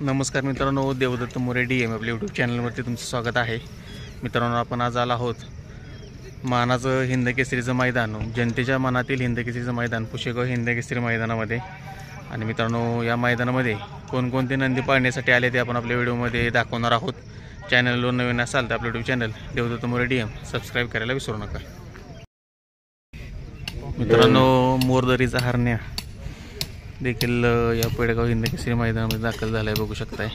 नमस्कार मित्रांनो, देवदत्त मोरे DM आपल्या यूट्यूब चॅनलवरती तुमचं स्वागत आहे। मित्रांनो, आपण आज आलो आहोत मानाचं हिंदकेसरीचं मैदान, जनतेच्या मनातील हिंदकेसरीचं मैदान पुशेगाव हिंदकेसरी मैदानामध्ये। आणि मित्रांनो, या मैदानामध्ये कोणकोणते नंदी पाळण्यासाठी आले ते आपण आपल्या व्हिडिओमध्ये दाखवणार आहोत। चॅनलवर नवीन असाल तर आपलं YouTube channel Devdatta More DM subscribe करायला विसरू नका। मित्रांनो, मोरदरीचा हरण्या देखील या पेडगाव हिंदकेसरी मैदानामध्ये दाखल झाला आहे, बघू शकताय।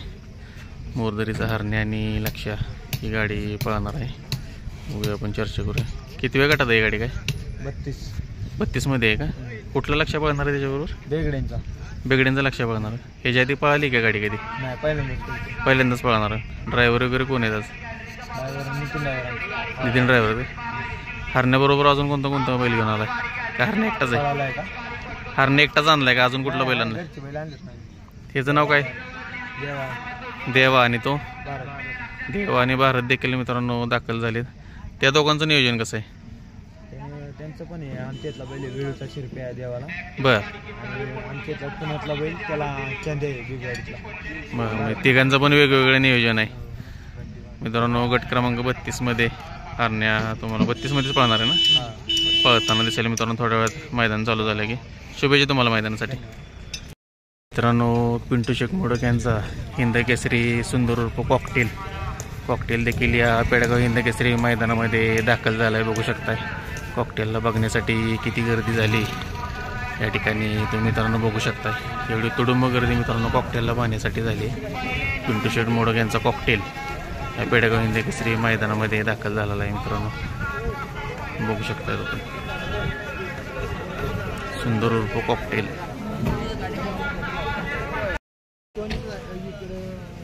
मोरदरीचा हरण्या आणि लक्ष्या ही गाडी पळणार आहे। बघूया, आपण चर्चा करूया। किती वेळ गटात आहे गाडी? काय 32 मध्ये आहे का? कुठला लक्ष्य पळणार आहे त्याच्याबरोबर? बेगड्यांचा लक्ष्य पळणार आहे। ह्याच्या आधी पळाली का गाडी कधी? नाही, पहिल्यांदाच पळणार आहे। ड्रायव्हर वगैरे कोण आहेत आज? नितीन ड्रायव्हर। हरण्याबरोबर अजून कोणता कोणता बैल घेऊन आलाय का? हरण्या एकटाच आहे? हरणे एकटाच आणलाय का? अजून कुठला बैल आणलाय? त्याचं नाव काय? देवा आणि तो देवा आणि भारत देखील मित्रांनो दाखल झालेत। त्या दोघांचं नियोजन कसं आहे? त्यांचं पण आहे आमच्यातला बैल वेळूचा शिरप्या देवाला। बर, आमच्यातला पुण्यातला बैल त्याला चंदे बिगाडीतला। बरं, तिघांचं पण वेगवेगळं नियोजन आहे मित्रांनो। गट क्रमांक 32 मध्ये हरण्या तुम्हाला 32 मध्येच पळणार आहे ना? पळताना दिसेल मित्रांनो थोड्या वेळात मैदान चालू झालं की। शुभेच्छा तुम्हाला मैदानासाठी। मित्रांनो, पिंटू शेख मोडक यांचा हिंदकेसरी सुंदर उर्फ कॉकटेल देखील या पेडगाव हिंदकेसरी मैदानामध्ये दाखल झाला आहे, बघू शकताय। कॉकटेलला बघण्यासाठी किती गर्दी झाली या ठिकाणी तुम्ही मित्रांनो बघू शकताय। एवढी तुडुंब गर्दी मित्रांनो कॉकटेलला पाहण्यासाठी झाली। पिंटू शेख मोडक यांचा कॉकटेल या पेडगाव हिंदकेसरी मैदानामध्ये दाखल झालेला आहे मित्रांनो, बघू शकताय आपण। सुंदर उर्फ कॉकटेल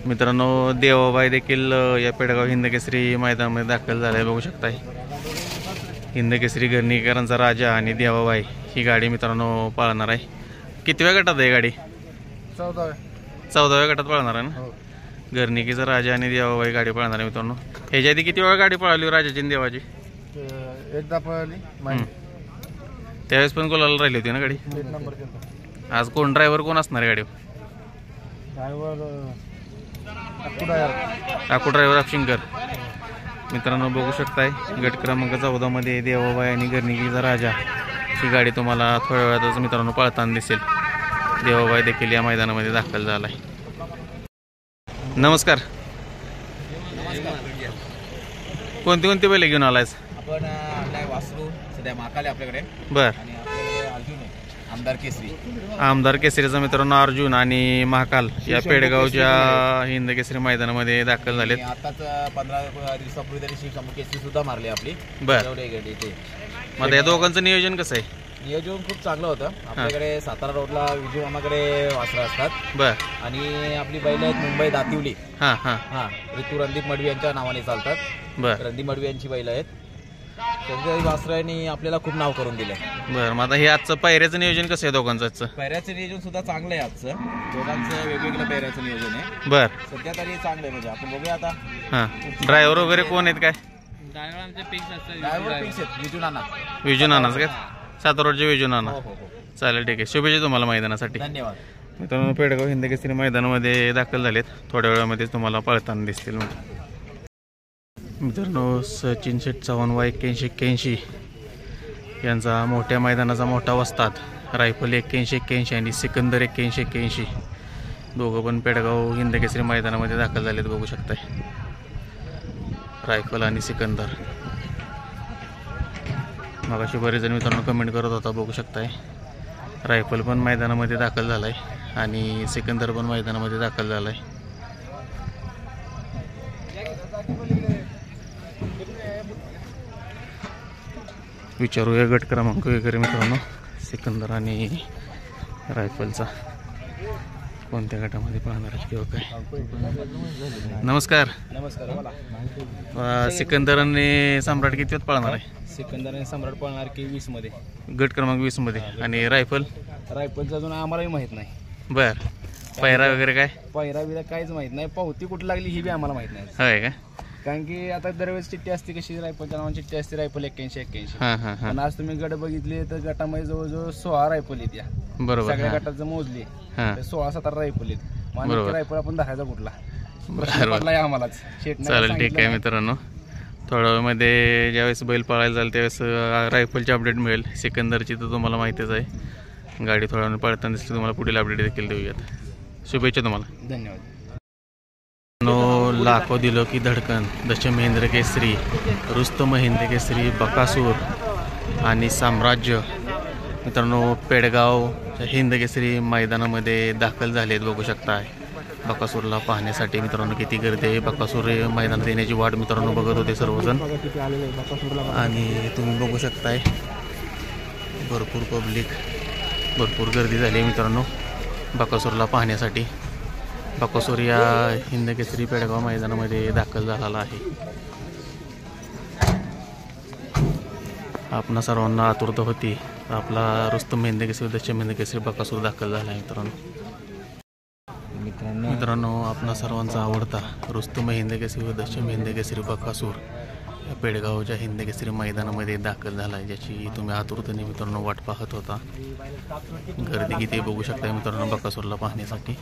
मित्रांनो, देवाबाई देखील या पेडगाव हिंदकेसरी मैदानामध्ये दाखल झाला आहे, बघू शकताय। हिंदकेसरी गर्णीकरांचा राजा आणि देवाबाई ही गाडी मित्रांनो पाळणार आहे। किती वेळ गटात आहे गाडी? 14व्या गटात पाळणार आहे ना? गर्णिकीचा राजा आणि देवाबाई गाडी पाळणार आहे मित्रांनो। ह्याच्या आधी किती वेळा गाडी पळाली राजाची आणि देवाची? एकदा पळाली, त्यावेळेस पण गोलाला राहिली होती ना गाडी? आज कोण ड्रायव्हर कोण असणार आहे गाडी? अक्कू ड्रायव्हर अपशिंकर मित्रांनो, बघू शकताय। गट क्रमांक 14 मध्ये देवाबाई आणि गर्णिकीचा राजा ही गाडी तुम्हाला थोड्या वेळातच मित्रांनो पळताना दिसेल। देवाबाई देखील या मैदानामध्ये दाखल झाला आहे। नमस्कार, कोणती कोणती बैल घेऊन आलायस? आपण वासरू सध्या महाकाल आहे आपल्याकडे। बर, आणि आपल्याकडे अर्जुन आहे, आमदार केसरीचा मित्रांनो अर्जुन आणि महाकाल या पेडगावच्या हिंदकेसरी मैदानामध्ये दाखल झालेत। आताच 15 दिवसापूर्वी त्यांनी शंभू केसरी सुद्धा मारली आपली। बर, मग या दोघांचं नियोजन कसं आहे? नियोजन खूप चांगलं होतं। आपल्याकडे सातारा रोडला विजू मामाकडे वासरं असतात। बर, आणि आपली बैल आहेत मुंबई दातिवली। हा, ऋतू रणदीप मडवी यांच्या नावाने चालतात। बर, रणदीप मडवी यांची बैल आहेत। त्यांच्या वासरांनी आपल्याला खूप नाव करून दिलं। बरं, मग आता हे आजचं पायऱ्याचं नियोजन कसं आहे दोघांचं? पायऱ्याचं नियोजन सुद्धा चांगलं आहे आजचं। दोघांचं वेगवेगळं पायऱ्याचं नियोजन आहे। बर, सध्या तरी चांगलं आहे, म्हणजे आपण बघूया आता। हा, ड्रायव्हर वगैरे कोण आहेत? काय ड्रायव्हर आमचे फिक्स आहेत, विजू नानाच काय? सातारोडचे विजू नाना। हो। चालेल, ठीक आहे। शुभेच्छा तुम्हाला मैदानासाठी। धन्यवाद मित्रांनो, पेडगाव हिंदकेसरी मैदानामध्ये दाखल झालेत, थोड्या वेळामध्ये तुम्हाला पळताना दिसतील। मित्रांनो, सचिन शेठ चव्हाण व 8181 यांचा मोठ्या मैदानाचा मोठा वस्ताद रायफल 8181 आणि सिकंदर 8181 दोघं पण पेडगाव हिंदकेसरी मैदानामध्ये दाखल झालेत, बघू शकताय। रायफल आणि सिकंदर मगाशी बरेच जण मित्रांनो कमेंट करत होता, बघू शकताय। रायफल पण मैदानामध्ये दाखल झालाय आणि सिकंदर पण मैदानामध्ये दाखल झालाय। विचारूया गट क्रमांक वगैरे मित्रांनो सिकंदर आणि रायफलचा कोणत्या गटामध्ये पाहणार आहे किंवा काय। नमस्कार, सिकंदर आणि सम्राट किती वेळ पाळणार आहे? सिकंदर आणि सम्राट पळणार की 20 मध्ये, गट क्रमांक 20 मध्ये। आणि रायफलचं अजून आम्हालाही माहित नाही। बर, पायरा वगैरे काय? पायरा बिरा काहीच माहित नाही, पावती कुठं लागली ही बी आम्हाला माहित नाही। होय का? कारण की आता दरवेळेस चिठ्ठी असते कशी रायफलच्या नावाची चिठ्ठी असते रायफल 8181 पण आज तुम्ही गट बघितले तर गटामध्ये जवळजवळ 16 रायफल आहेत या बरोबर सगळ्या गटाचं मोजली 16-17 रायफल आहेत बरोबर. रायफल आपण धरायचा कुठला बरोबर. पडलाय आम्हालाच शेटने चालेल, ठीक आहे मित्रांनो. थोड्या वेळामध्ये ज्यावेळेस बैल पळायला जाईल त्यावेळेस रायफलची अपडेट मिळेल. सिकंदरची तर तुम्हाला माहितीच आहे. गाडी थोड्या वेळाने पळताना दिसली तुम्हाला पुढील अपडेट देखील देऊयात. शुभेच्छा तुम्हाला. धन्यवाद. लाखो दिलो की धडकन, दशम हिंद केसरी, रुस्तम हिंद केसरी, बकासूर आणि साम्राज्य मित्रांनो पेडगाव हिंद केसरी मैदानामध्ये दाखल झालेत. बघू शकताय बकासूरला पाहण्यासाठी मित्रांनो किती गर्दी आहे. बकासूर मैदानात येण्याची वाट मित्रांनो बघत होते सर्वजण आणि तुम्ही बघू शकताय भरपूर पब्लिक, भरपूर गर्दी झाली आहे मित्रांनो बकासूरला पाहण्यासाठी. बकासूर या हिंद केसरी पेडगाव मैदानामध्ये दाखल झालेला आहे. आपणा सर्वांना आतुरता होती. आपला रुस्तम हिंद केसरी, दशम हिंद केसरी बकासूर दाखल झाला आहे मित्रांनो आपणा सर्वांचा आवडता रुस्तम हिंद केसरी व दशम हिंद केसरी बकासूर या पेडगावच्या हिंद केसरी मैदानामध्ये दाखल झाला आहे, ज्याची तुम्ही आतुरतेने मित्रांनो वाट पाहत होता. गर्दी किती बघू शकता मित्रांनो बकासूरला पाहण्यासाठी.